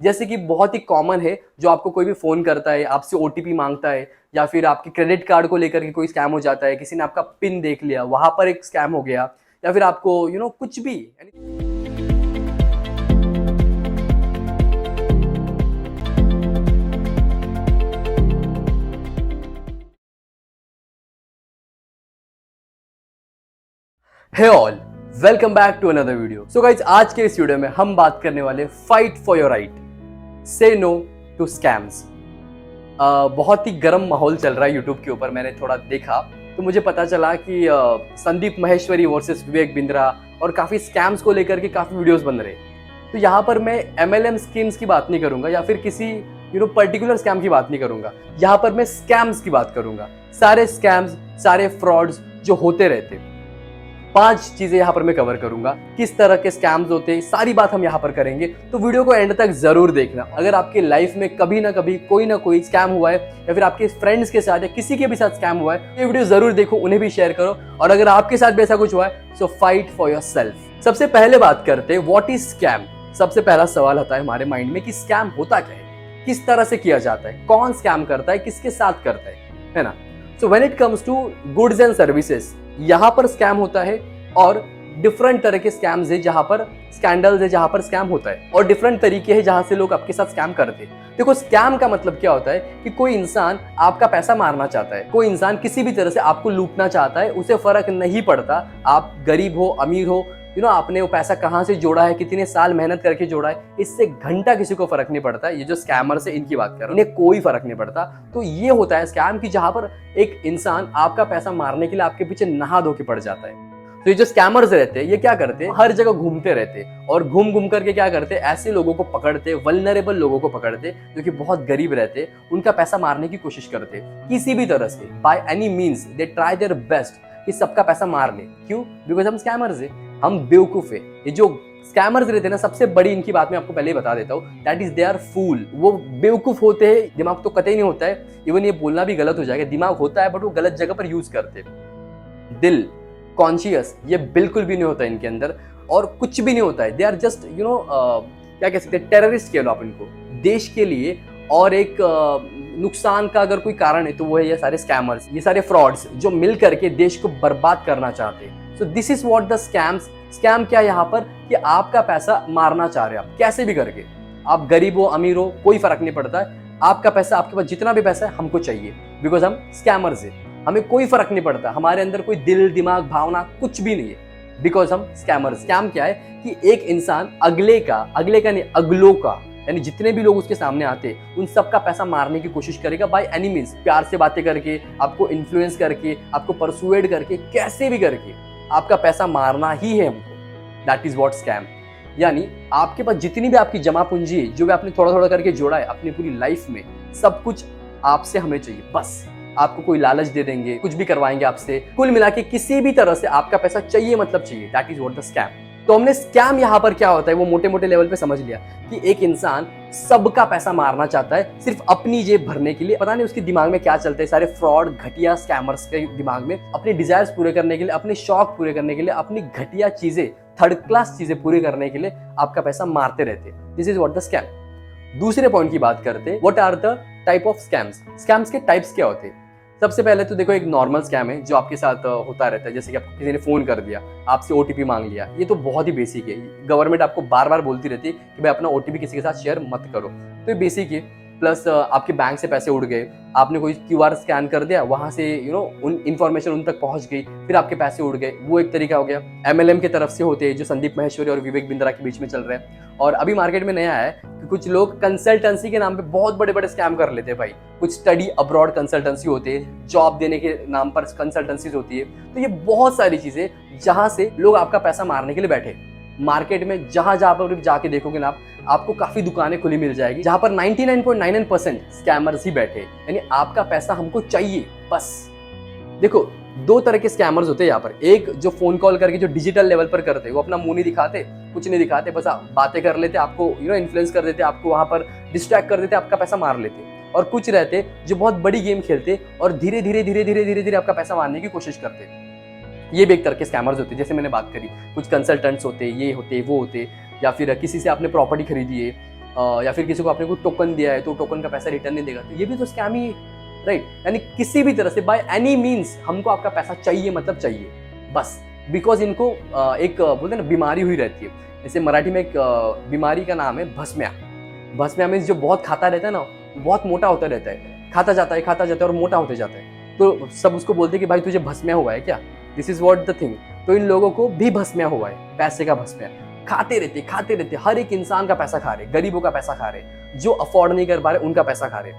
जैसे कि बहुत ही कॉमन है, जो आपको कोई भी फ़ोन करता है, आपसे ओटीपी माँगता है या फिर आपके क्रेडिट कार्ड को लेकर के कोई स्कैम हो जाता है, किसी ने आपका पिन देख लिया, वहाँ पर एक स्कैम हो गया या फिर आपको कुछ भी यानी hey all, welcome back to another video. So guys, आज के इस वीडियो में हम बात करने वाले fight for your right, say no to scams. बहुत ही गर्म माहौल चल रहा है यूट्यूब के ऊपर। मैंने थोड़ा देखा तो मुझे पता चला कि संदीप माहेश्वरी वर्सेस विवेक बिंद्रा और काफ़ी स्कैम्स को लेकर के काफ़ी वीडियोस बन रहे हैं। तो यहाँ पर मैं एमएलएम स्कीम्स की बात नहीं करूंगा या फिर किसी पर्टिकुलर स्कैम की बात नहीं करूंगा। यहाँ पर मैं स्कैम्स की बात करूंगा। सारे स्कैम्स, सारे फ्रॉड्स जो होते रहते हैं, 5 चीजें यहाँ पर मैं कवर करूंगा। किस तरह के स्कैम्स होते हैं, सारी बात हम यहाँ पर करेंगे। तो वीडियो को एंड तक जरूर देखना। अगर आपके लाइफ में कभी ना कभी कोई ना कोई स्कैम हुआ है या फिर आपके फ्रेंड्स के साथ या किसी के भी साथ स्कैम हुआ है, ये वीडियो जरूर देखो, उन्हें भी शेयर करो। और अगर आपके साथ भी ऐसा कुछ हुआ है, सो फाइट फॉर योर सेल्फ। सबसे पहले बात करते हैं व्हाट इज स्कैम। सबसे पहला सवाल आता है हमारे माइंड में कि स्कैम होता क्या है, किस तरह से किया जाता है, कौन स्कैम करता है, किसके साथ करता है ना। So when it comes to goods and services, यहाँ पर स्कैम होता है और डिफरेंट तरह के स्कैम्स है जहां पर स्कैंडल्स है, जहां पर स्कैम होता है, और डिफरेंट तरीके हैं जहां से लोग आपके साथ स्कैम करते हैं। देखो, स्कैम का मतलब क्या होता है कि कोई इंसान आपका पैसा मारना चाहता है, कोई इंसान किसी भी तरह से आपको लूटना चाहता है। उसे फर्क नहीं पड़ता आप गरीब हो, अमीर हो, आपने वो पैसा कहां से जोड़ा है, कितने साल मेहनत करके जोड़ा है, इससे घंटा किसी को फर्क नहीं पड़ता। ये जो स्कैमर्स है, इनकी बात कर रहा हूं, इन्हें कोई फर्क नहीं पड़ता। तो ये होता है स्कैम की जहां पर एक इंसान आपका पैसा मारने के लिए आपके पीछे नहा धो के पड़ जाता है। तो ये जो स्कैमर्स रहते हैं, ये क्या करते हैं, हर जगह घूमते रहते हैं और घूम घूम करके क्या करते हैं, ऐसे लोगों को पकड़ते, वल्नरेबल लोगों को पकड़ते जो कि बहुत गरीब रहते, उनका पैसा मारने की कोशिश करते किसी भी तरह से। By any means they try their best कि सबका पैसा मार ले। क्यों? बिकॉज हम स्कैमर्स है, हम बेवकूफ है। ये जो स्कैमर्स रहते हैं ना, सबसे बड़ी इनकी बात मैं आपको पहले ही बता देता हूँ, that is they are fool. वो बेवकूफ होते हैं, दिमाग तो कतई नहीं होता है। इवन ये बोलना भी गलत हो जाएगा, दिमाग होता है बट वो गलत जगह पर यूज करते। दिल, कॉन्शियस, ये बिल्कुल भी नहीं होता है इनके अंदर, और कुछ भी नहीं होता है। दे आर जस्ट क्या कह सकते हैं, टेररिस्ट कह लो आप इनको, देश के लिए। और एक नुकसान का अगर कोई कारण है तो वो है ये सारे स्कैमर्स, ये सारे फ्रॉड्स जो मिल करके देश को बर्बाद करना चाहते हैं। So this is what the scams. Scam क्या है यहाँ पर कि आपका पैसा मारना चाह रहे हैं आप, कैसे भी करके। आप गरीब हो, अमीर हो, कोई फर्क नहीं पड़ता है। आपका पैसा, आपके पास जितना भी पैसा है, हमको चाहिए, बिकॉज हम स्कैमर्स है। हमें कोई फर्क नहीं पड़ता, हमारे अंदर कोई दिल, दिमाग, भावना कुछ भी नहीं है, बिकॉज हम स्कैमर्स। स्कैम क्या है कि एक इंसान अगले का नहीं, अगलों का, यानी जितने भी लोग उसके सामने आते उन सबका पैसा मारने की कोशिश करेगा बाय एनी मीन्स। प्यार से बातें करके, आपको इन्फ्लुएंस करके, आपको परसुएड करके, कैसे भी करके आपका पैसा मारना ही है हमको। That is what scam. यानी आपके पास जितनी भी आपकी जमा पूंजी है, जो भी आपने थोड़ा थोड़ा करके जोड़ा है अपनी पूरी लाइफ में, सब कुछ आपसे हमें चाहिए। बस आपको कोई लालच दे देंगे, कुछ भी करवाएंगे आपसे, कुल मिला के किसी भी तरह से आपका पैसा चाहिए, मतलब चाहिए। That is what the scam. तो हमने स्कैम यहाँ पर क्या होता है वो मोटे मोटे लेवल पे समझ लिया कि एक इंसान सबका पैसा मारना चाहता है सिर्फ अपनी जेब भरने के लिए। पता नहीं उसके दिमाग में क्या चलता है, सारे फ्रॉड घटिया स्कैमर्स के दिमाग में, अपने डिजायर्स पूरे करने के लिए, अपने शौक पूरे करने के लिए, अपनी घटिया चीजें, थर्ड क्लास चीजें पूरी करने के लिए आपका पैसा मारते रहते। This is what the scam. दूसरे पॉइंट की बात करते, what are the type of scams. Scams के टाइप्स क्या होते हैं? सबसे पहले तो देखो, एक नॉर्मल स्कैम है जो आपके साथ होता रहता है, जैसे कि आपको किसी ने फोन कर दिया, आपसे ओटीपी मांग लिया। ये तो बहुत ही बेसिक है, गवर्नमेंट आपको बार बार बोलती रहती है कि भाई अपना ओटीपी किसी के साथ शेयर मत करो। तो ये बेसिक है। प्लस आपके बैंक से पैसे उड़ गए, आपने कोई क्यूआर स्कैन कर दिया, वहां से उन इन्फॉर्मेशन उन तक पहुंच गई, फिर आपके पैसे उड़ गए, वो एक तरीका हो गया। एमएलएम की तरफ से होते हैं जो संदीप माहेश्वरी और विवेक बिंद्रा के बीच में चल रहे हैं। और अभी मार्केट में नया है कि कुछ लोग कंसल्टेंसी के नाम पे बहुत बड़े बड़े स्कैम कर लेते हैं भाई। कुछ स्टडी अब्रॉड कंसल्टेंसी होते हैं, जॉब देने के नाम पर कंसल्टेंसीज होती है। तो ये बहुत सारी चीजें जहां से लोग आपका पैसा मारने के लिए बैठे। मार्केट में जहां जहां पर जाके देखोगे ना, आपको काफी दुकानें खुली मिल जाएगी जहां पर 99.99% स्कैमर्स ही बैठे, यानी आपका पैसा हमको चाहिए बस। देखो, 2 तरह के स्कैमर्स होते हैं यहाँ पर। एक जो फोन कॉल करके जो डिजिटल लेवल पर करते, वो अपना मुंह नहीं दिखाते, कुछ नहीं दिखाते, बस बातें कर लेते, आपको इन्फ्लुएंस कर देते, आपको वहां पर डिस्ट्रैक्ट कर देते, आपका पैसा मार लेते। और कुछ रहते जो बहुत बड़ी गेम खेलते और धीरे धीरे धीरे धीरे धीरे धीरे आपका पैसा मारने की कोशिश करते। ये भी एक तरह के स्कैमर्स होते हैं। जैसे मैंने बात करी, कुछ कंसल्टेंट्स होते, ये होते, वो होते, या फिर किसी से आपने प्रॉपर्टी खरीदी है, या फिर किसी को आपने कोई टोकन दिया है तो टोकन का पैसा रिटर्न नहीं देगा, तो ये भी तो स्कैम ही है, राइट। यानी किसी भी तरह से बाय एनी मीन्स हमको आपका पैसा चाहिए, मतलब चाहिए बस। बिकॉज इनको एक बोलते हैं ना बीमारी हुई रहती है। जैसे मराठी में एक बीमारी का नाम है भस्म्या। भस्म्या मीन्स जो बहुत खाता रहता है ना, बहुत मोटा होता रहता है, खाता जाता है और मोटा होते जाता है, तो सब उसको बोलते हैं कि भाई तुझे भस्म्या हुआ है क्या, this is what the thing. तो इन लोगों को भी भस्म्या हुआ है, पैसे का भस्म्या। खाते रहते, हर एक इंसान का पैसा खा रहे, गरीबों का पैसा खा रहे, जो अफोर्ड नहीं कर पा रहे उनका पैसा खा रहे,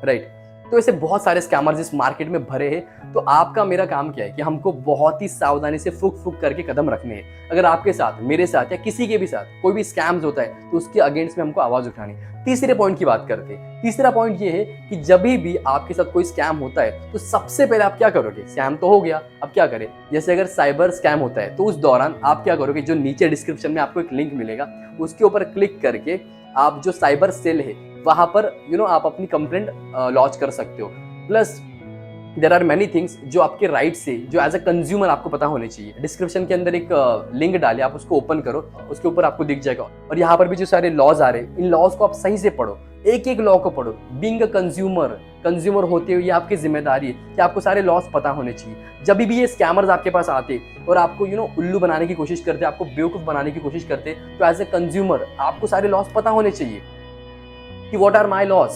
राइट। तो ऐसे बहुत सारे स्कैमर्स इस मार्केट में भरे हैं। तो आपका मेरा काम क्या है कि हमको बहुत ही सावधानी से फुक करके कदम रखने हैं। अगर आपके साथ, मेरे साथ या किसी के भी साथ कोई भी स्कैम्स होता है तो उसके अगेंस्ट में हमको आवाज उठानी। तीसरे पॉइंट की बात करते हैं। तीसरा पॉइंट ये है कि जब भी आपके साथ कोई स्कैम होता है तो सबसे पहले आप क्या करोगे, स्कैम तो हो गया, अब क्या करें। जैसे अगर साइबर स्कैम होता है तो उस दौरान आप क्या करोगे, जो नीचे डिस्क्रिप्शन में आपको एक लिंक मिलेगा उसके ऊपर क्लिक करके आप जो साइबर सेल है वहां पर आप अपनी कंप्लेंट लॉन्च कर सकते हो। Plus there are many things जो आपके राइट से, जो एज अ कंज्यूमर आपको पता होने चाहिए। डिस्क्रिप्शन के अंदर एक लिंक डालिए, आप उसको ओपन करो, उसके ऊपर आपको दिख जाएगा। और यहाँ पर भी जो सारे लॉज आ रहे हैं, इन लॉज को आप सही से पढ़ो, एक एक लॉ को पढ़ो। बीइंग अ कंज्यूमर होते हुए ये आपकी जिम्मेदारी है कि आपको सारे लॉज पता होने चाहिए। जब भी ये स्कैमर्स आपके पास आते और आपको उल्लू बनाने की कोशिश करते, आपको बेवकूफ बनाने की कोशिश करते, तो एज अ कंज्यूमर आपको सारे लॉज पता होने चाहिए कि what are my laws,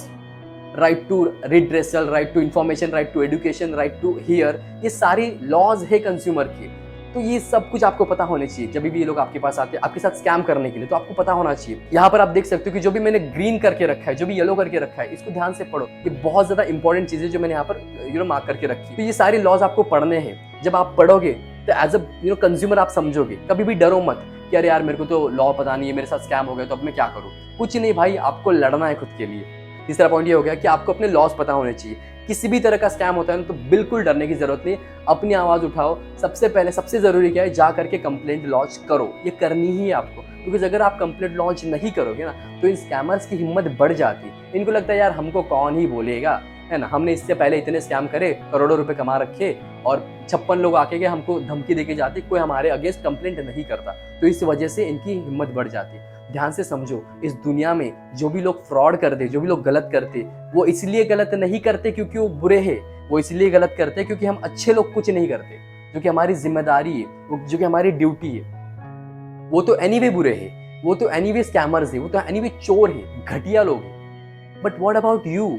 right to redressal, right to information, right to education, right to hear, ये सारी लॉज है कंज्यूमर के। तो ये सब कुछ आपको पता होने चाहिए। जब भी ये लोग आपके पास आते हैं आपके साथ स्कैम करने के लिए, तो आपको पता होना चाहिए। यहाँ पर आप देख सकते हो कि जो भी मैंने ग्रीन करके रखा है, जो भी येलो करके रखा है, इसको ध्यान से पढ़ो। ये बहुत ज्यादा इंपॉर्टेंट चीजें जो मैंने यहाँ पर मार्क करके रखी। तो ये सारे लॉज आपको पढ़ने हैं। जब आप पढ़ोगे तो एज अ कंज्यूमर आप समझोगे। कभी भी डरो मत कि अरे यार मेरे को तो लॉ पता नहीं है, मेरे साथ स्कैम हो गया तो अब मैं क्या करूँ। कुछ नहीं भाई, आपको लड़ना है खुद के लिए। तीसरा पॉइंट ये हो गया कि आपको अपने लॉस पता होने चाहिए। किसी भी तरह का स्कैम होता है ना तो बिल्कुल डरने की जरूरत नहीं, अपनी आवाज उठाओ। सबसे पहले सबसे जरूरी क्या है, जा करके कंप्लेंट लॉन्च करो, ये करनी ही है आपको। क्योंकि अगर आप कंप्लेंट लॉन्च नहीं करोगे ना तो इन स्कैमर्स की हिम्मत बढ़ जाती है। इनको लगता है यार हमको कौन ही बोलेगा, है ना, हमने इससे पहले इतने स्कैम करे, करोड़ों रुपए कमा रखे और 56 लोग आके के हमको धमकी देके जाते, कोई हमारे अगेंस्ट कंप्लेंट नहीं करता। तो इस वजह से इनकी हिम्मत बढ़ जाती है। ध्यान से समझो, इस दुनिया में जो भी लोग फ्रॉड करते, जो भी लोग गलत करते, वो इसलिए गलत नहीं करते क्योंकि वो बुरे हैं, वो इसलिए गलत करते क्योंकि हम अच्छे लोग कुछ नहीं करते, जो कि हमारी जिम्मेदारी है, जो कि हमारी ड्यूटी है। वो तो एनीवे बुरे हैं, वो तो एनीवे स्कैमर्स है, वो तो एनीवे चोर है, घटिया लोग हैं। But what about you?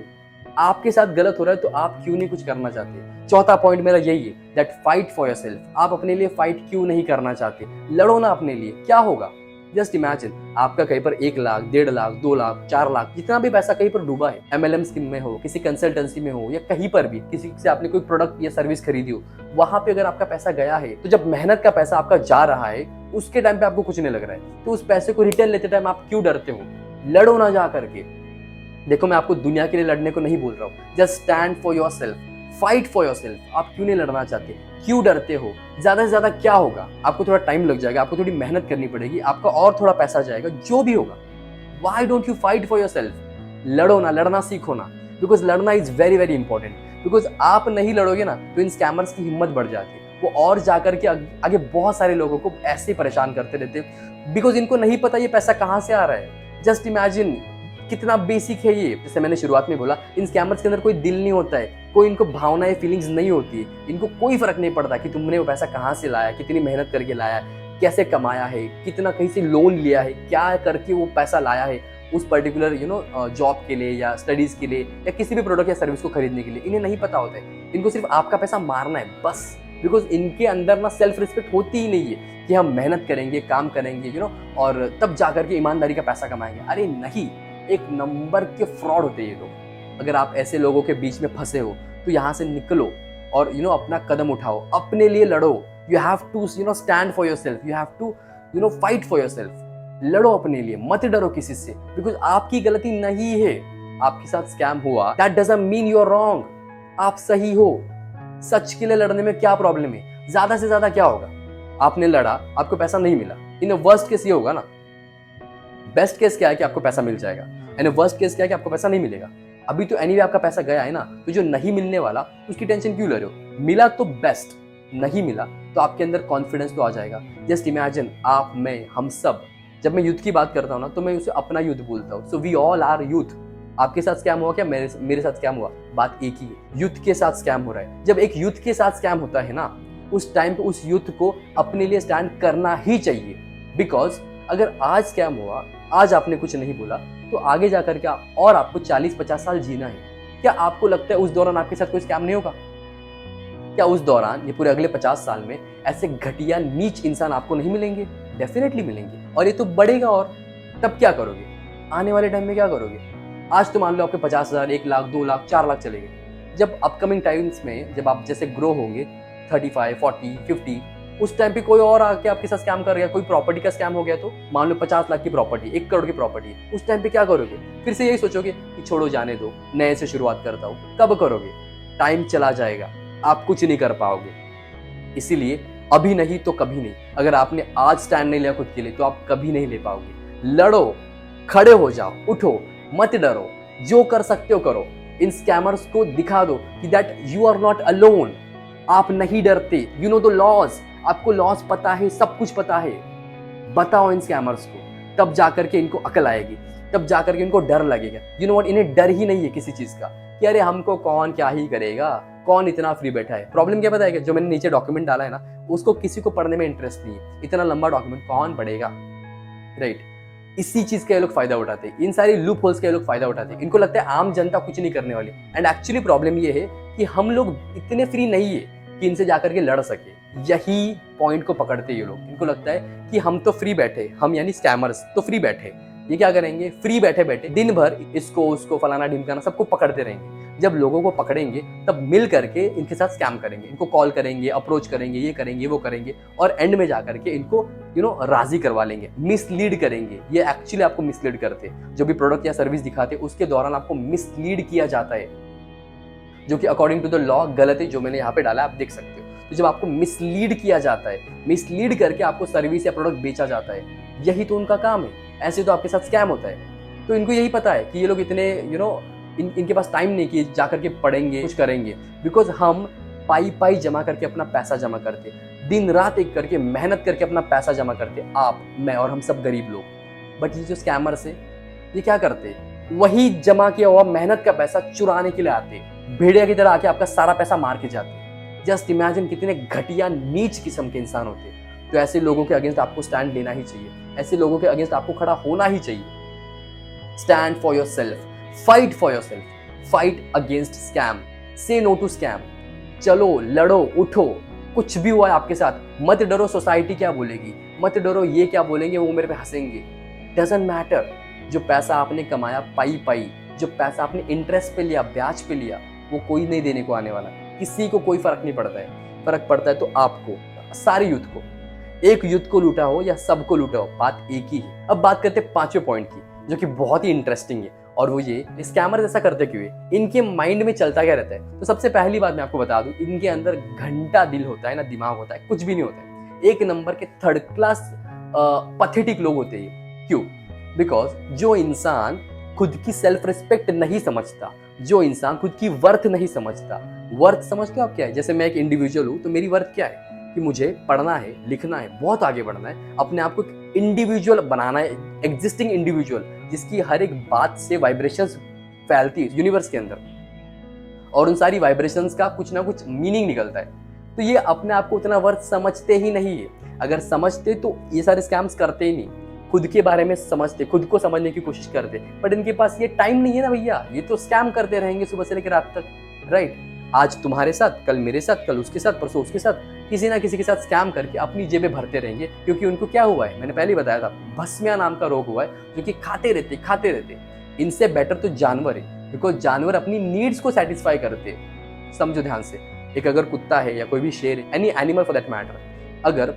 आपके साथ गलत हो रहा है तो आप क्यों नहीं कुछ करना चाहते? चौथा पॉइंट मेरा यही है, दैट फाइट फॉर योरसेल्फ। आप अपने लिए फाइट क्यों नहीं करना चाहते? लड़ो ना अपने लिए, क्या होगा? जस्ट इमेजिन, आपका कहीं पर 1 लाख, 1.5 लाख, 2 लाख, 4 लाख, जितना भी पैसा कहीं पर डूबा है, MLM स्कीम में हो, किसी कंसल्टेंसी में हो, या कहीं पर भी किसी से आपने कोई प्रोडक्ट या सर्विस खरीदी हो, वहां पे अगर आपका पैसा गया है, तो जब मेहनत का पैसा आपका जा रहा है उसके टाइम पे आपको कुछ नहीं लग रहा है, तो उस पैसे को रिटर्न लेते टाइम आप क्यों डरते हो? लड़ो ना जा करके। देखो, मैं आपको दुनिया के लिए लड़ने को नहीं बोल रहा हूँ, just stand for your self, fight for your self. आप क्यों नहीं लड़ना चाहते? क्यों डरते हो? ज्यादा से ज्यादा क्या होगा? आपको थोड़ा टाइम लग जाएगा, आपको थोड़ी मेहनत करनी पड़ेगी, आपका और थोड़ा पैसा जाएगा, जो भी होगा। Why don't you fight for yourself? लड़ो ना, लड़ना सीखो ना, बिकॉज लड़ना is very very important. Because आप नहीं लड़ोगे ना तो इन स्कैमर्स की हिम्मत बढ़ जाती है, वो और जाकर के आगे बहुत सारे लोगों को ऐसे परेशान करते रहते हैं, बिकॉज इनको नहीं पता ये पैसा कहाँ से आ रहा है। जस्ट इमेजिन, कितना बेसिक है ये। जैसे मैंने शुरुआत में बोला, इन स्कैमर्स के अंदर कोई दिल नहीं होता है, कोई इनको भावनाएं, फीलिंग्स नहीं होती है। इनको कोई फर्क नहीं पड़ता कि तुमने वो पैसा कहाँ से लाया, कितनी मेहनत करके लाया है, कैसे कमाया है, कितना कहीं से लोन लिया है, क्या करके वो पैसा लाया है उस पर्टिकुलर जॉब के लिए या स्टडीज के लिए या किसी भी प्रोडक्ट या सर्विस को खरीदने के लिए। इन्हें नहीं पता होता है, इनको सिर्फ आपका पैसा मारना है बस। बिकॉज इनके अंदर ना सेल्फ रिस्पेक्ट होती ही नहीं है कि हम मेहनत करेंगे, काम करेंगे, और तब जाकर के ईमानदारी का पैसा कमाएंगे। अरे नहीं, एक नंबर के फ्रॉड होते हैं ये लोग। अगर आप ऐसे लोगों के बीच में फंसे हो तो यहाँ से निकलो और अपना कदम उठाओ, अपने लिए लड़ो। You have to stand for yourself, you have to fight for yourself. लड़ो अपने लिए, मत डरो किसी से, बिकॉज आपकी गलती नहीं है। आपके साथ स्कैम हुआ, that doesn't mean you are wrong. आप सही हो। सच के लिए लड़ने में क्या प्रॉब्लम है? ज्यादा से ज्यादा क्या होगा? आपने लड़ा, आपको पैसा नहीं मिला, इन वर्स्ट केस ये होगा ना। बेस्ट केस क्या है कि आपको पैसा मिल जाएगा, एंड वर्स्ट केस क्या है कि आपको पैसा नहीं मिलेगा। अभी तो एनीवे आपका पैसा गया है ना, तो जो नहीं मिलने वाला उसकी टेंशन क्यों ले रहे हो? मिला तो बेस्ट, नहीं मिला तो आपके अंदर कॉन्फिडेंस तो आ जाएगा। जस्ट इमेजिन, आप, मैं, हम सब जब मैं यूथ की बात करता हूँ ना, तो मैं उसे अपना यूथ बोलता हूँ। So we all are youth. आपके साथ स्कैम हुआ क्या, मेरे साथ स्कैम हुआ, बात एक ही है, यूथ के साथ स्कैम हो रहा है। जब एक यूथ के साथ स्कैम होता है ना, उस टाइम पे उस यूथ को अपने लिए स्टैंड करना ही चाहिए। बिकॉज अगर आज स्कैम हुआ, आज आपने कुछ नहीं बोला, तो आगे जाकर क्या और आपको 40-50 साल जीना है। क्या आपको लगता है उस दौरान आपके साथ कोई स्कैम नहीं होगा? क्या उस दौरान, ये पूरे अगले 50 साल में ऐसे घटिया नीच इंसान आपको नहीं मिलेंगे? डेफिनेटली मिलेंगे, और ये तो बढ़ेगा। और तब क्या करोगे? आने वाले टाइम में क्या करोगे? आज तो मान लो आपके 50,000, 1 लाख, 2 लाख, 4 लाख चले गए। जब अपकमिंग टाइम्स में, जब आप जैसे ग्रो होंगे 35, 40, 50, उस टाइम पे कोई और आके आपके साथ स्कैम कर गया, कोई प्रॉपर्टी का स्कैम हो गया, तो मान लो 50 लाख की प्रॉपर्टी, 1 करोड़ की प्रॉपर्टी, उस टाइम पे क्या करोगे? फिर से यही सोचोगे कि छोड़ो, जाने दो, नए से शुरुआत करता हूँ। कब करोगे? टाइम चला जाएगा, आप कुछ नहीं कर पाओगे। इसीलिए अभी नहीं तो कभी नहीं। अगर आपने आज स्टैंड नहीं लिया खुद के लिए, तो आप कभी नहीं ले पाओगे। लड़ो, खड़े हो जाओ, उठो, मत डरो, जो कर सकते हो करो। इन स्कैमर्स को दिखा दो कि that you are not alone. आप नहीं डरते, यू नो द लॉज, आपको लॉज पता है, सब कुछ पता है। बताओ इन स्कैमर्स को, तब जाकर के इनको अकल आएगी, तब जाकर के इनको डर लगेगा। यू नो व्हाट, इन्हें डर ही नहीं है किसी चीज का कि अरे हमको कौन क्या ही करेगा, कौन इतना फ्री बैठा है। प्रॉब्लम क्या पता है? जो मैंने नीचे डॉक्यूमेंट डाला है ना, उसको किसी को पढ़ने में इंटरेस्ट नहीं है। इतना लंबा डॉक्यूमेंट कौन पढ़ेगा, राइट? इसी चीज का ये लोग फायदा उठाते हैं, इन सारी लूप होल्स का ये लोग फायदा उठाते हैं। इनको लगता है आम जनता कुछ नहीं करने वाली। एंड एक्चुअली प्रॉब्लम ये है कि हम लोग इतने फ्री नहीं है कि इनसे जाकर के लड़ सके। यही पॉइंट को पकड़ते ये लोग। इनको लगता है कि हम तो फ्री बैठे, हम यानी स्कैमर्स तो फ्री बैठे, ये क्या करेंगे? फ्री बैठे बैठे दिन भर इसको उसको फलाना ढिमकाना सबको पकड़ते रहेंगे। जब लोगों को पकड़ेंगे तब मिल करके इनके साथ स्कैम करेंगे, इनको कॉल करेंगे, अप्रोच करेंगे, ये करेंगे, वो करेंगे, और एंड में जाकर के इनको राजी करवा लेंगे, मिसलीड करेंगे। ये एक्चुअली आपको मिसलीड करते हैं। जो भी प्रोडक्ट या सर्विस दिखाते हैं उसके दौरान आपको मिसलीड किया जाता है, जो कि अकॉर्डिंग टू द लॉ गलत है। जो मैंने यहाँ पे डाला आप देख सकते हो। तो जब आपको मिसलीड किया जाता है, मिसलीड करके आपको सर्विस या प्रोडक्ट बेचा जाता है, यही तो उनका काम है। ऐसे तो आपके साथ स्कैम होता है। तो इनको यही पता है कि ये लोग इतने इनके पास टाइम नहीं कि जाकर के पढ़ेंगे, कुछ करेंगे। बिकॉज हम पाई जमा करके अपना पैसा जमा करते, दिन रात एक करके मेहनत करके अपना पैसा जमा करते, आप, मैं और हम सब गरीब लोग। बट ये जो स्कैमर्स है, ये क्या करते? वही जमा किया हुआ मेहनत का पैसा चुराने के लिए आते, भेड़िया की तरह आके आपका सारा पैसा मार के जाते। जस्ट इमेजिन कितने घटिया नीच किस्म के इंसान होते। तो ऐसे लोगों के अगेंस्ट आपको स्टैंड लेना ही चाहिए, ऐसे लोगों के अगेंस्ट आपको खड़ा होना ही चाहिए। Stand for your self, fight for your self, fight against scam, से नो टू स्कैम। चलो, लड़ो, उठो, कुछ भी हुआ है आपके साथ, मत डरो सोसाइटी क्या बोलेगी, मत डरो ये क्या बोलेंगे, वो मेरे पे हंसेंगे। Doesn't matter. जो पैसा आपने कमाया पाई, जो पैसा आपने इंटरेस्ट पे लिया, ब्याज पे लिया, वो कोई नहीं देने को आने वाला। किसी को कोई फर्क नहीं पड़ता है। फर्क पड़ता है तो आपको, सारे यूथ को। एक यूथ को लूटा हो या सबको लूटा हो, बात एक ही है। अब बात करते हैं 5वें पॉइंट की, जो कि बहुत ही इंटरेस्टिंग है। और वो ये, स्कैमर ऐसा करते क्यों है, इनके माइंड में चलता क्या रहता है। तो सबसे पहली बात मैं आपको बता दूं, इनके अंदर घंटा दिल होता है ना, दिमाग होता है, कुछ भी नहीं होता है। एक नंबर के थर्ड क्लास पथेटिक लोग होते हैं। क्यों? बिकॉज जो इंसान खुद की सेल्फ रिस्पेक्ट नहीं समझता, जो इंसान खुद की वर्थ नहीं समझता। वर्थ समझते हो आप क्या है? जैसे मैं एक इंडिविजुअल हूं, तो मेरी वर्थ क्या है कि मुझे पढ़ना है, लिखना है, बहुत आगे बढ़ना है, अपने आप को इंडिविजुअल बनाना है, एग्जिस्टिंग इंडिविजुअल, जिसकी हर एक बात से वाइब्रेशंस फैलती है यूनिवर्स के अंदर, और उन सारी वाइब्रेशंस का कुछ ना कुछ मीनिंग निकलता है। तो ये अपने आप को उतना वर्थ समझते ही नहीं है। अगर समझते तो ये सारे स्कैम्स करते ही नहीं। खुद के बारे में समझते, खुद को समझने की कोशिश करते, बट इनके पास ये टाइम नहीं है ना भैया। ये तो स्कैम करते रहेंगे सुबह से लेकर रात तक, राइट? आज तुम्हारे साथ, कल मेरे साथ, कल उसके साथ, परसों उसके साथ, किसी ना किसी के साथ स्कैम करके अपनी जेबें भरते रहेंगे। क्योंकि उनको क्या हुआ है, मैंने पहले ही बताया था, भस्मिया नाम का रोग हुआ है, जो कि खाते रहते। इनसे बेटर तो जानवर है, बिकॉज जानवर अपनी नीड्स को सेटिस्फाई करते हैं। समझो ध्यान से, एक अगर कुत्ता है या कोई भी शेर है, any animal for that matter, अगर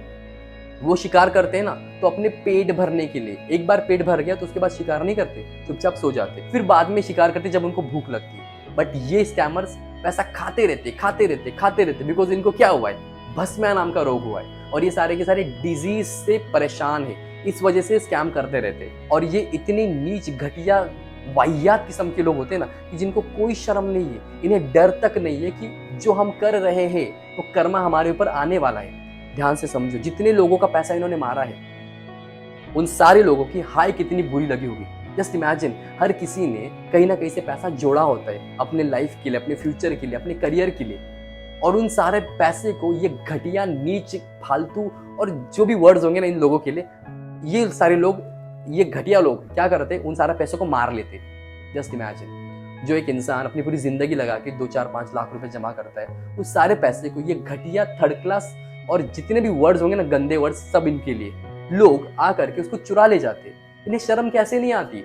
वो शिकार करते हैं ना, तो अपने पेट भरने के लिए, एक बार पेट भर गया तो उसके बाद शिकार नहीं करते, चुपचाप सो जाते, फिर बाद में शिकार करते जब उनको भूख लगती है। बट ये स्कैमर्स पैसा खाते रहते, बिकॉज इनको क्या हुआ है, भस्मिया नाम का रोग हुआ है, और ये सारे के सारे डिजीज से परेशान है, इस वजह से स्कैम करते रहते। और ये इतनी नीच, घटिया, वाहियात किस्म के लोग होते हैं ना, कि जिनको कोई शर्म नहीं है, इन्हें डर तक नहीं है कि जो हम कर रहे हैं वो कर्मा हमारे ऊपर आने वाला है। ध्यान से समझो, जितने लोगों का पैसा इन्होंने मारा है, उन सारे लोगों की हाय कितनी बुरी लगी होगी। जस्ट इमेजिन, हर किसी ने कहीं ना कहीं से पैसा जोड़ा होता है अपने लाइफ के लिए, अपने फ्यूचर के लिए, अपने करियर के लिए, और उन सारे पैसे को ये घटिया, नीच, फालतू और जो भी वर्ड्स होंगे ना इन लोगों के लिए, ये सारे लोग, ये घटिया लोग क्या करते, उन सारे पैसों को मार लेते। जस्ट इमेजिन, जो एक इंसान अपनी पूरी जिंदगी लगा के 2-4-5 लाख रुपए जमा करता है, उस सारे पैसे को ये घटिया, थर्ड क्लास और जितने भी वर्ड्स होंगे ना, गंदे वर्ड्स, सब इनके लिए, लोग आ करके उसको चुरा ले जाते। इन्हें शर्म कैसे नहीं आती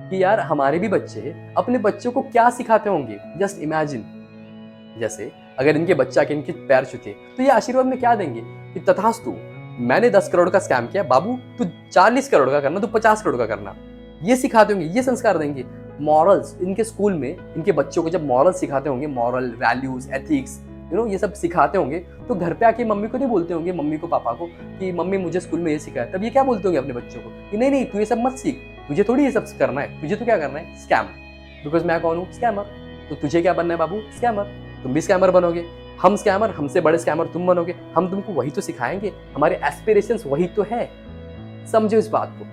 कि यार हमारे भी बच्चे अपने बच्चों को क्या सिखाते होंगे। जस्ट इमेजिन, जैसे अगर इनके बच्चा के इनके पैर छूते तो ये आशीर्वाद में क्या देंगे कि तथास्तु, मैंने 10 करोड़ का स्कैम किया, बाबू तू 40 करोड़ का करना, तू 50 करोड़ का करना, ये सिखाते होंगे, ये संस्कार देंगे। मॉरल्स इनके स्कूल में इनके बच्चों को जब मॉरल्स सिखाते होंगे, मॉरल वैल्यूज, एथिक्स, ये सब सिखाते होंगे, तो घर पे आके मम्मी को नहीं बोलते होंगे, मम्मी को, पापा को, कि मम्मी मुझे स्कूल में ये सिखाया। तब ये क्या बोलते होंगे अपने बच्चों को कि नहीं नहीं, तू ये सब मत सीख, तुझे थोड़ी ये सब करना है, तुझे तो क्या करना है, स्कैम। बिकॉज मैं कौन हूँ, स्कैमर। तो तुझे क्या बनना है बाबू, स्कैमर। तुम भी स्कैमर बनोगे, हम स्कैमर, हमसे बड़े स्कैमर तुम बनोगे, हम तुमको वही तो सिखाएंगे, हमारे एस्पिरेशंस वही तो है। समझो इस बात को,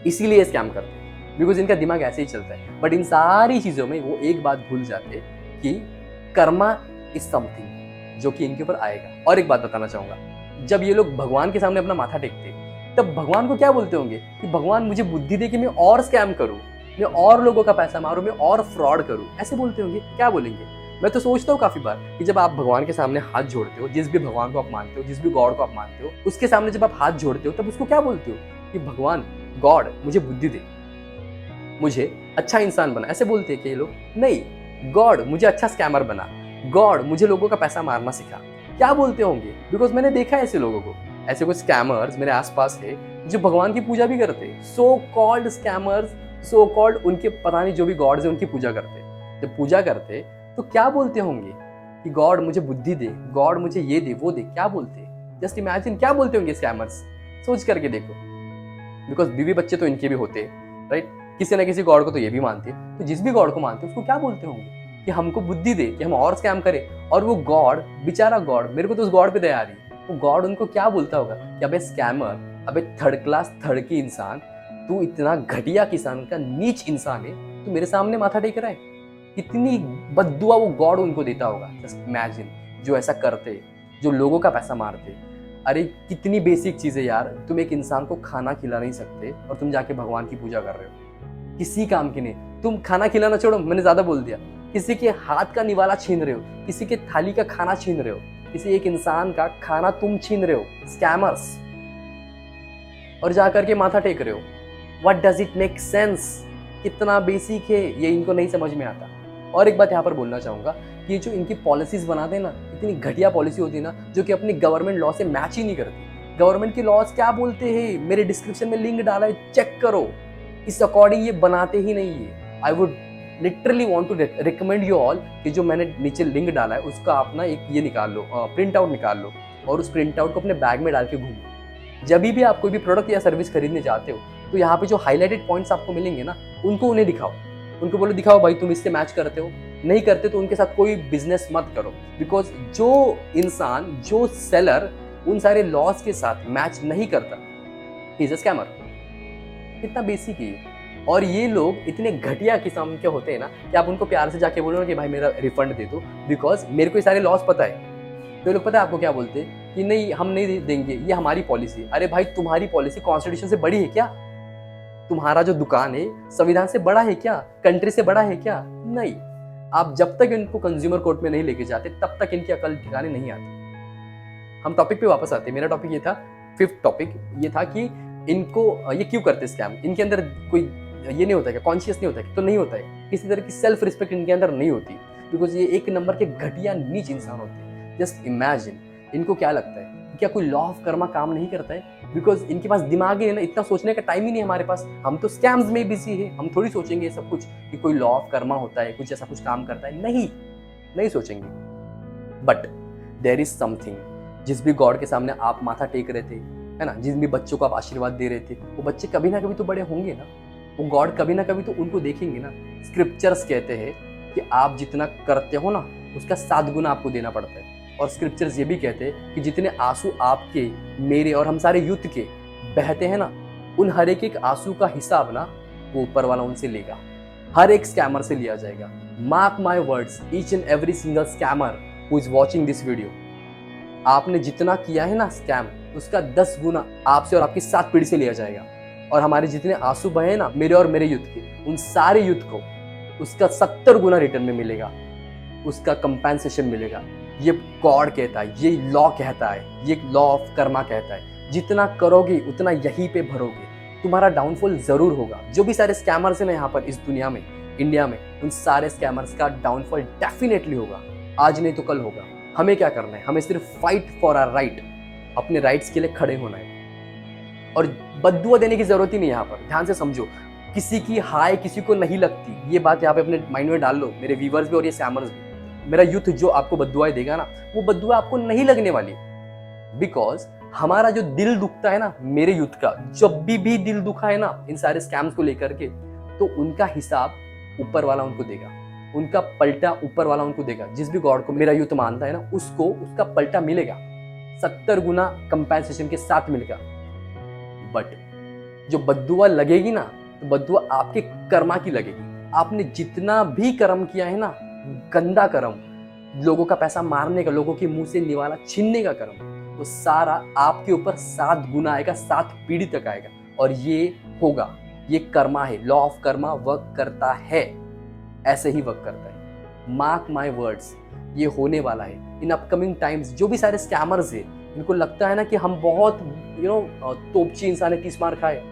इसीलिए स्कैम करते हैं, बिकॉज इनका दिमाग ऐसे ही चलता है। बट इन सारी चीजों में वो एक बात भूल जाते कि कर्मा इज समथिंग जो कि इनके ऊपर आएगा। और एक बात बताना चाहूंगा, जब ये लोग भगवान के सामने अपना माथा टेकते तब भगवान को क्या बोलते होंगे कि भगवान मुझे बुद्धि दे कि मैं और स्कैम करूं, मैं और लोगों का पैसा मारूं, मैं और फ्रॉड करूं, ऐसे बोलते होंगे। क्या बोलेंगे? मैं तो सोचता हूँ काफी बार कि जब आप भगवान के सामने हाथ जोड़ते हो, जिस भी भगवान को आप मानते हो, जिस भी गॉड को आप मानते हो, उसके सामने जब आप हाथ जोड़ते हो तब उसको क्या बोलते हो कि भगवान, गॉड मुझे बुद्धि दे, मुझे अच्छा इंसान बना, ऐसे बोलते हैं कि ये लोग? नहीं, गॉड मुझे अच्छा स्कैमर बना, गॉड मुझे लोगों का पैसा मारना सिखा। क्या बोलते होंगे? बिकॉज मैंने देखा है ऐसे लोगों को, ऐसे कुछ स्कैमर्स मेरे आसपास है जो भगवान की पूजा भी करते हैं। So called scammers, so called उनके पता नहीं जो भी गॉड्स है उनकी पूजा करते। जब पूजा करते तो क्या बोलते होंगे कि गॉड मुझे बुद्धि दे, गॉड मुझे ये दे, वो दे। क्या बोलते? जस्ट इमेजिन, क्या बोलते होंगे स्कैमर्स? सोच करके देखो। बिकॉज बीवी बच्चे तो इनके भी होते हैं, राइट? किसी ना किसी गॉड को तो ये भी मानते हैं, तो जिस भी गॉड को मानते हैं उसको क्या बोलते होंगे कि हमको बुद्धि दे कि हम और स्कैम करें। और वो गॉड, बेचारा गॉड, मेरे को तो उस गॉड पे दया आ रही है, वो गॉड उनको क्या बोलता होगा कि अबे स्कैमर, अबे थर्ड क्लास, थर्ड की इंसान, तू इतना घटिया किसान का नीच इंसान है, तू मेरे सामने माथा टेक रहा है। कितनी बद्दुआ वो गॉड उनको देता होगा। जस्ट इमेजिन, जो ऐसा करते, जो लोगों का पैसा मारते। अरे कितनी बेसिक चीज है यार, तुम एक इंसान को खाना खिला नहीं सकते और तुम जाके भगवान की पूजा कर रहे हो, किसी काम की नहीं। तुम खाना खिलाना छोड़ो, मैंने ज्यादा बोल दिया, किसी के हाथ का निवाला छीन रहे हो, किसी के थाली का खाना छीन रहे हो, किसी एक इंसान का खाना तुम छीन रहे हो, स्कैमर्स, और जाकर के माथा टेक रहे हो। What does it make sense? कितना बेसिक है ये, इनको नहीं समझ में आता। और एक बात यहाँ पर बोलना चाहूंगा कि जो इनकी पॉलिसीज बनाते हैं ना, इतनी घटिया पॉलिसी होती है ना, जो कि अपनी गवर्नमेंट लॉ से मैच ही नहीं करती। गवर्नमेंट के लॉज क्या बोलते हैं, मेरे डिस्क्रिप्शन में लिंक डाला है, चेक करो, इस अकॉर्डिंग ये बनाते ही नहीं है। I would literally want to recommend you all कि जो मैंने नीचे लिंक डाला है उसका अपना एक ये निकाल लो, प्रिंट आउट निकाल लो, और उस प्रिंट आउट को अपने बैग में डाल के घूमो। जब भी आप कोई भी प्रोडक्ट या सर्विस खरीदने जाते हो तो यहाँ पे जो हाईलाइटेड पॉइंट्स आपको मिलेंगे ना, उनको उन्हें दिखाओ, उनको बोलो दिखाओ भाई तुम इससे मैच करते हो, नहीं करते तो उनके साथ कोई बिजनेस मत करो। बिकॉज जो इंसान, जो सेलर उन सारे लॉज के साथ मैच नहीं करता, ही इज अ स्कैमर। कितना बेसिक है। और ये लोग इतने घटिया किस्म के होते हैं ना कि आप उनको प्यार से जाके बोलो ना कि भाई मेरा रिफंड दे दो, बिकॉज मेरे को ये सारे लॉस पता है। तो ये लोग पता है आपको क्या बोलते हैं कि नहीं हम नहीं देंगे, ये हमारी पॉलिसी। अरे भाई तुम्हारी पॉलिसी कॉन्स्टिट्यूशन से बड़ी है क्या? तुम्हारा जो दुकान है संविधान से बड़ा है क्या? कंट्री से बड़ा है क्या? नहीं। आप जब तक इनको कंज्यूमर कोर्ट में नहीं लेके जाते तब तक इनकी अकल ठिकाने नहीं आती। हम टॉपिक पे वापस आते हैं। मेरा टॉपिक ये था, 5th टॉपिक ये था कि इनको ये क्यों करते स्कैम। इनके अंदर कोई ये नहीं होता है, कॉन्शियस नहीं होता है, तो नहीं होता है, किसी तरह की सेल्फ रिस्पेक्ट इनके अंदर नहीं होती, बिकॉज ये एक नंबर के घटिया नीच इंसान होते हैं। जस्ट इमेजिन, इनको क्या लगता है क्या कोई लॉ ऑफ कर्मा काम नहीं करता है? बिकॉज इनके पास दिमाग ही है ना, इतना सोचने का टाइम ही नहीं हमारे पास। हम तो स्कैम्स में बिजी है, हम थोड़ी सोचेंगे सब कुछ कि कोई लॉ ऑफ कर्मा होता है, कुछ ऐसा कुछ काम करता है, नहीं सोचेंगे। बट देयर इज समथिंग, जिस भी गॉड के सामने आप माथा टेक रहे थे, है ना, जिन भी बच्चों को आप आशीर्वाद दे रहे थे, वो बच्चे कभी ना कभी तो बड़े होंगे ना, वो गॉड कभी ना कभी तो उनको देखेंगे ना। स्क्रिप्चर्स कहते हैं कि आप जितना करते हो ना उसका 7 गुना आपको देना पड़ता है। और स्क्रिप्चर्स ये भी कहते हैं कि जितने आंसू आपके, मेरे और हम सारे यूथ के बहते हैं ना, उन हर एक आंसू का हिसाब ना वो ऊपर वाला उनसे लेगा, हर एक स्कैमर से लिया जाएगा। Mark my words, each and every single scammer who is watching this video, आपने जितना किया है ना स्कैम, उसका 10 गुना आपसे और आपकी 7 पीढ़ी से लिया जाएगा। और हमारे जितने आंसू बहे ना मेरे और मेरे यूथ के, उन सारे यूथ को उसका 70 गुना रिटर्न में मिलेगा, उसका कंपेंसेशन मिलेगा। ये गॉड कहता है, ये लॉ कहता है, ये लॉ ऑफ कर्मा कहता है। जितना करोगे उतना यहीं पे भरोगे, तुम्हारा डाउनफॉल जरूर होगा। जो भी सारे स्कैमर्स हैं ना यहाँ पर इस दुनिया में, इंडिया में, उन सारे स्कैमर्स का डाउनफॉल डेफिनेटली होगा, आज नहीं तो कल होगा। हमें क्या करना है? हमें सिर्फ फाइट फॉर आवर राइट, अपने राइट्स के लिए खड़े होना है। और बद्दुआ देने की जरूरत ही नहीं। यहाँ पर ध्यान से समझो, किसी की हाय किसी को नहीं लगती, ये बात यहाँ पे अपने माइंड में डाल लो, मेरे व्यूवर्स भी और ये स्कैमर्स भी। मेरा यूथ जो आपको बद्दुआएं देगा ना, वो बद्दुआ आपको नहीं लगने वाली, बिकॉज हमारा जो दिल दुखता है ना, मेरे यूथ का जब भी दिल दुखा है ना इन सारे स्कैम्स को लेकर के, तो उनका हिसाब ऊपर वाला उनको देगा, उनका पलटा ऊपर वाला उनको देगा। जिस भी गॉड को मेरा यूथ मानता है ना, उसको उसका पलटा मिलेगा, 70 गुना कंपेंसेशन के साथ मिलेगा। बट जो बद्दुआ लगेगी ना, तो बद्दुआ आपके कर्मा की लगेगी। आपने जितना भी कर्म किया है ना, गंदा कर्म, लोगों का पैसा मारने का, लोगों के मुंह से निवाला छीनने का कर्म, तो सारा आपके ऊपर 7 गुना आएगा, 7 पीढ़ी तक आएगा। और ये होगा, ये कर्मा है, लॉ ऑफ कर्मा वर्क करता है, ऐसे ही वर्क करता है। मार्क माय वर्ड्स, ये होने वाला है इन अपकमिंग टाइम्स। जो भी सारे स्कैमर्स है, इनको लगता है ना कि हम बहुत तोपची इंसान है, 30 मार खाए,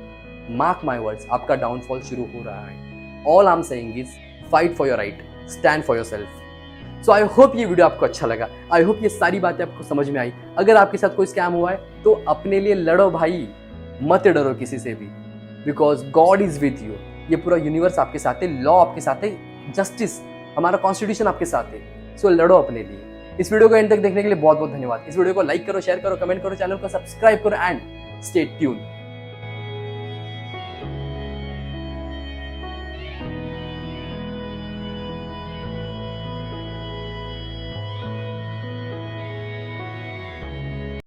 मार्क माय वर्ड्स, आपका डाउनफॉल शुरू हो रहा है। All I am saying is fight for your right, stand for yourself. So I hope ये वीडियो आपको अच्छा लगा, आई होप ये सारी बातें आपको समझ में आई। अगर आपके साथ कोई स्कैम हुआ है तो अपने लिए लड़ो भाई, मत डरो किसी से भी, because God is with you. ये पूरा यूनिवर्स आपके साथ है, लॉ आपके साथ है, जस्टिस, हमारा कॉन्स्टिट्यूशन आपके साथ है। सो लड़ो अपने लिए। इस वीडियो को एंड तक देखने के लिए बहुत बहुत धन्यवाद। इस वीडियो को लाइक करो, शेयर करो, कमेंट करो, चैनल को सब्सक्राइब करो एंड स्टे ट्यून।